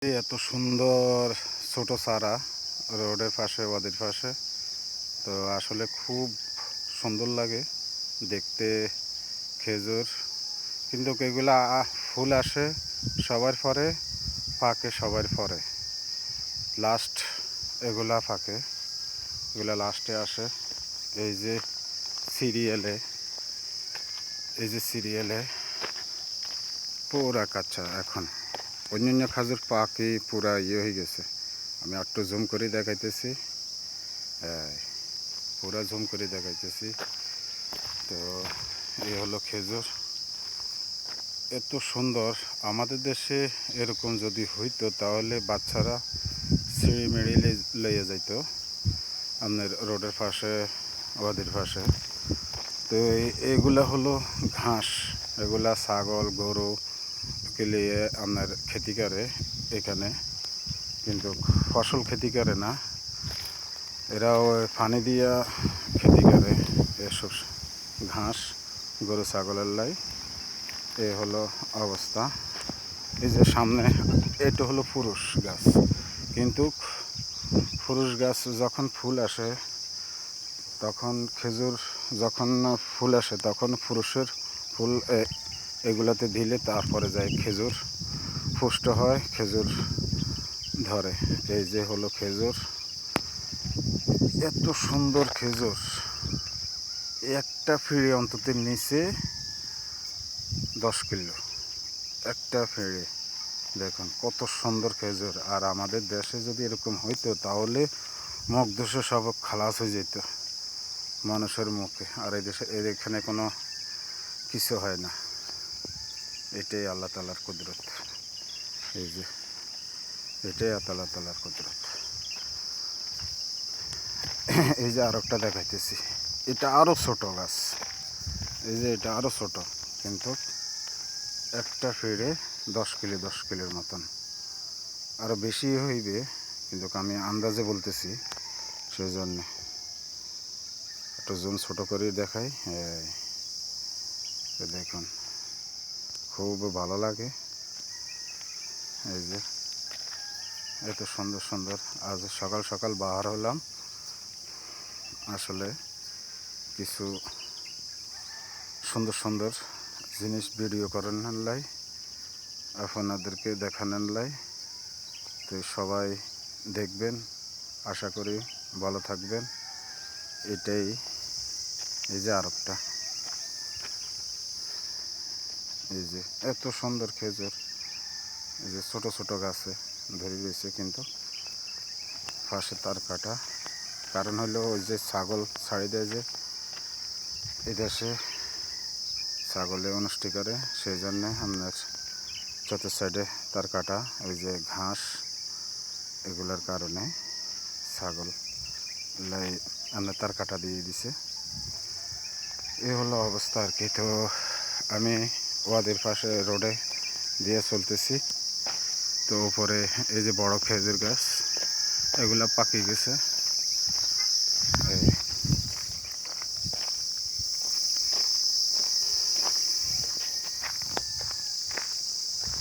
এত সুন্দর ছোট চারা রোডের পাশে ওয়াদির পাশে, তো আসলে খুব সুন্দর লাগে দেখতে। খেজুর কিন্তু এগুলা ফুল আসে সবার পরে, পাকে সবার পরে, লাস্ট এগুলা ফাঁকে, এগুলা লাস্টে আসে। এই যে সিরিয়ালে, পুরা কাঁচা এখন। অন্যান্য খাজুর পাকে পুরা হয়ে গেছে। আমি একটু জুম করে দেখাইতেছি, পুরা জুম করে দেখাইতেছি। তো এই হলো খেজুর, এত সুন্দর। আমাদের দেশে এরকম যদি হইতো তাহলে বাচ্চারা সিঁড়ি মেড়ি লইয়ে যাইতো আপনার রোডের পাশে, ওয়াদির পাশে। তো এগুলা হলো ঘাস, এগুলা ছাগল গরু লিয়ে আপনার খেতি করে এখানে, কিন্তু ফসল খেতি করে না, এরাও পানি দিয়া খেতি করে এসব ঘাস গরু ছাগলের লাই। এ হলো অবস্থা। এই যে সামনে এটা হলো পুরুষ গাছ, কিন্তু পুরুষ গাছ যখন ফুল আসে তখন খেজুর, যখন ফুল আসে তখন পুরুষের ফুল এগুলাতে দিলে তারপরে যায় খেজুর পুষ্ট হয়, খেজুর ধরে। এই যে হলো খেজুর, এত সুন্দর খেজুর। একটা ফিরে অন্তত নিচে 10 কিলো, একটা ফিরে। দেখুন কত সুন্দর খেজুর। আর আমাদের দেশে যদি এরকম হইতো তাহলে মুখ দোষে সব খালাস হয়ে যেত মানুষের মুখে। আর এই দেশে এখানে কোনো কিছু হয় না। এটাই আল্লাহ তাআলার কুদরত। এই যে এটাই আল্লাহ তাআলার কুদরত। এই যে আরেকটা দেখাইতেছি, এটা আরও ছোট গাছ। এই যে এটা আরও ছোট, কিন্তু একটা ফিরে 10 কিলোর মতন, আরও বেশি হইবে, কিন্তু আমি আন্দাজে বলতেছি, সেই জন্যে একটু জুম ছোট করে দেখাই। দেখুন খুব ভালো লাগে। এই যে এত সুন্দর সুন্দর। আজ সকাল সকাল বাহার হলাম আসলে কিছু সুন্দর সুন্দর জিনিস ভিডিও করানোর লাই, আপনাদেরকে দেখানোর লাই। তো সবাই দেখবেন, আশা করি ভালো থাকবেন। এটাই। এই যে আরেকটা, এই যে এত সুন্দর খেজুর। এই যে ছোট ছোট গাছে ধরে রয়েছে, কিন্তু পাশে তার কাটা। কারণ হলো ওই যে ছাগল ছাড়ি দেয়, যে এদেশে ছাগলে অনুষ্ঠি করে, সেই জন্যে আপনার চতুর সাইডে তার কাটা। ওই যে ঘাস এগুলোর কারণে ছাগল লাই আপনার তার কাটা দিয়ে দিছে। এই হলো অবস্থা আর কি। তো আমি ওয়াদের পাশে রোডে দিয়ে চলতেছি। তো উপরে এই যে বড় খেজুর গাছ, এগুলা পাকি গেছে।